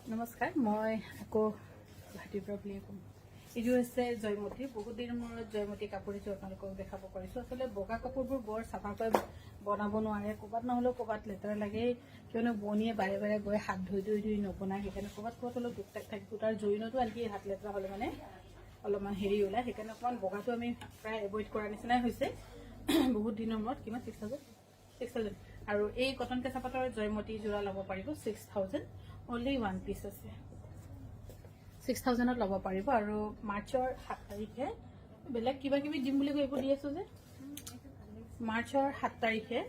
নমস্কাৰ, মই আকৌ গুৱাহাটীৰ পৰা বুলিয়ে ক'ম। এইযোৰ হৈছে জয়মতী। বহুত দিনৰ মূৰত জয়মতী কাপোৰ এযোৰ আপোনালোকক দেখাব পাৰিছোঁ। আচলতে বগা কাপোৰবোৰ বৰ চাফাকৈ বনাব নোৱাৰে, ক'ৰবাত নহ'লেও ক'ৰবাত লেতেৰা লাগে, কিয়নো বোৱনীয়ে বাৰে বাৰে গৈ হাত ধুই নবনায়। সেইকাৰণে ক'ৰবাত হ'লেও টুক টাক থাকে। তাৰ জইনতো আনকি হাত লেতেৰা হ'লে মানে অলপমান হেৰি ওলায়। সেইকাৰণে অকণমান বগাটো আমি প্ৰায় এভইড কৰাৰ নিচিনাই হৈছে বহুত দিনৰ মূৰত। কিমান 6,000 আৰু এই কটন কেঁচা পাটৰ জয়মতী যোৰা ল'ব পাৰিব 6,000। অনলি 1 পিচ আছে, 6,000ত ল'ব পাৰিব। আৰু মাৰ্চৰ 7 তাৰিখে বেলেগ কিবা কিবি দিম বুলি কৈ এইবোৰ দি আছো যে, মাৰ্চৰ 7 তাৰিখে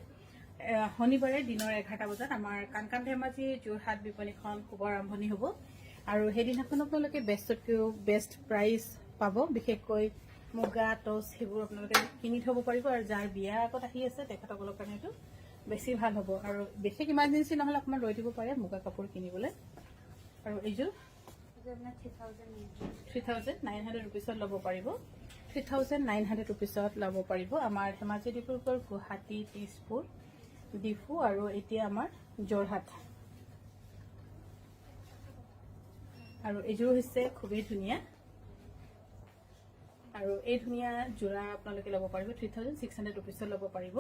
শনিবাৰে দিনৰ 11টা বজাত আমাৰ কানকান ধেমাজি যোৰহাট বিপণীখন শুভ আৰম্ভণি হ'ব। আৰু সেইদিনাখন আপোনালোকে বেষ্টতকৈও বেষ্ট প্ৰাইচ পাব। বিশেষকৈ মুগা টচ সেইবোৰ আপোনালোকে কিনি থ'ব পাৰিব। আৰু যাৰ বিয়া আগত আহি আছে তেখেতসকলৰ কাৰণে এইটো বেছি ভাল হ'ব। আৰু বিশেষ ইমাৰ্জেঞ্চি নহ'লে অকণমান ৰৈ দিব পাৰে মুগা কাপোৰ কিনিবলৈ। আৰু এইযোৰ 3,900 ৰুপিছত ল'ব পাৰিব, 3,900 ৰুপিছত ল'ব পাৰিব। আমাৰ ধেমাজি, ডিব্ৰুগড়, গুৱাহাটী, তেজপুৰ, ডিফু আৰু এতিয়া আমাৰ যোৰহাট। আৰু এইযোৰ হৈছে খুবেই ধুনীয়া। আৰু এই ধুনীয়া যোৰা আপোনালোকে ল'ব পাৰিব 3,600 ৰুপিছত ল'ব পাৰিব।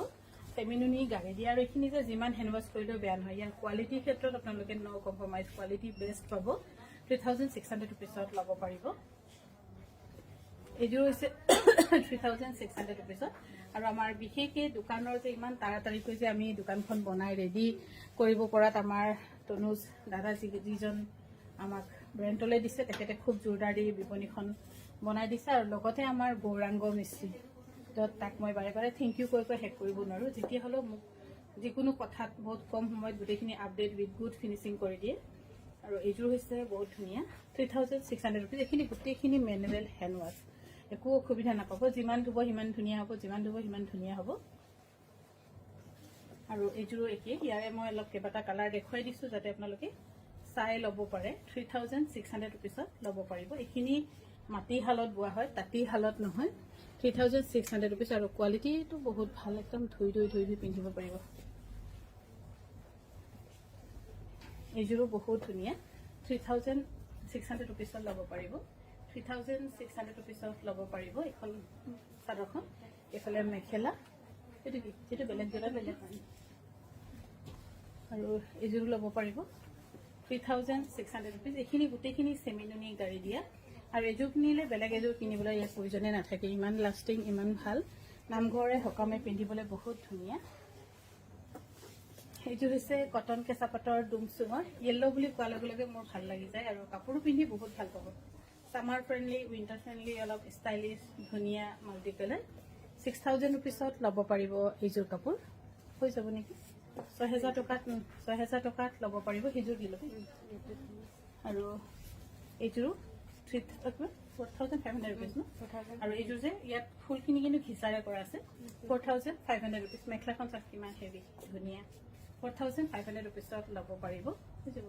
ফেমিনুনি গাড়ী দিয়া। আৰু এইখিনি যে যিমান হেণ্ডৱাছ কৰিলেও বেয়া নহয়। ইয়াৰ কোৱালিটিৰ ক্ষেত্ৰত আপোনালোকে ন' কম্প্ৰমাইজ, কোৱালিটি বেষ্ট পাব। 3,600 ৰুপিছত ল'ব পাৰিব। এইযোৰ হৈছে 3,600 ৰুপিছত। আৰু আমাৰ বিশেষকৈ দোকানৰ যে ইমান তাড়াতাড়িকৈ যে আমি দোকানখন বনাই ৰেডি কৰিব পৰাত আমাৰ তনুজ দাদা যিজন আমাক ব্ৰেণ্ডলৈ দিছে, তেখেতে খুব জোৰদাৰ দি বিপণীখন বনাই দিছে। আৰু লগতে আমাৰ গৌৰাংগ মিস্ত্ৰী, তাক মই বাৰে বাৰে থেংক ইউ কৈ শেষ কৰিব নোৱাৰোঁ। যেতিয়া হ'লেও মোক যিকোনো কথাত বহুত কম সময়ত গোটেইখিনি আপডেট উইথ গুড ফিনিচিং কৰি দিয়ে। আৰু এইযোৰ হৈছে বহুত ধুনীয়া 3,600 ৰুপিজ। এইখিনি গোটেইখিনি মেনুৱেল হেণ্ডৱাছ, একো অসুবিধা নাপাব। যিমান ধুব সিমান ধুনীয়া হ'ব, যিমান ধুব সিমান ধুনীয়া হ'ব। আৰু এইযোৰো একেই। ইয়াৰে মই অলপ কেইবাটা কালাৰ দেখুৱাই দিছোঁ যাতে আপোনালোকে চাই ল'ব পাৰে। 3,600 ৰুপিছত ল'ব পাৰিব। এইখিনি মাটিশালত বোৱা হয়, তাঁতীশালত নহয়। 3,600 ৰুপিজ। আৰু কোৱালিটিটো বহুত ভাল, একদম ধুই পিন্ধিব পাৰিব। এইযোৰো বহুত ধুনীয়া, 3,600 ৰুপিছত ল'ব পাৰিব, 3,600 ৰুপিছত ল'ব পাৰিব। এইখন চাদৰখন, এইফালে মেখেলা, এইটো কি যিটো বেলেগ বেলেগ। আৰু এইযোৰো ল'ব পাৰিব 3,600 ৰুপিজ। এইখিনি গোটেইখিনি চেমিনুনি গাড়ী দিয়া। আৰু এযোৰ কিনিলে বেলেগ এযোৰ কিনিবলৈ ইয়াৰ প্ৰয়োজনে নাথাকে। ইমান লাষ্টিং, ইমান ভাল, নামঘৰে সকামে পিন্ধিবলৈ বহুত ধুনীয়া। এইযোৰ হৈছে কটন কেঁচা পাটৰ ডুমচুঙৰ। য়েল্ল' বুলি কোৱাৰ লগে লগে মোৰ ভাল লাগি যায়। আৰু কাপোৰো পিন্ধি বহুত ভাল পাব। ছামাৰ ফ্ৰেণ্ডলি, উইণ্টাৰ ফ্ৰেণ্ডলি, অলপ ষ্টাইলিছ, ধুনীয়া, মাল্টি কালাৰ। 6,000 ৰুপিছত ল'ব পাৰিব এইযোৰ কাপোৰ। হৈ যাব নেকি? 6,000 টকাত ল'ব পাৰিব সেইযোৰ দিলোঁ। আৰু এইযোৰো 4,500 ৰুপিজ ন? আৰু এইযোৰ যে ইয়াত ফুলখিনি কিন্তু ঘিচাৰে কৰা আছে, 4,500 ৰুপিজ। মেখেলাখন চাওক কিমান হেভি, ধুনীয়া, 4,500 ৰুপিছত ল'ব পাৰিব। হৈ যাব।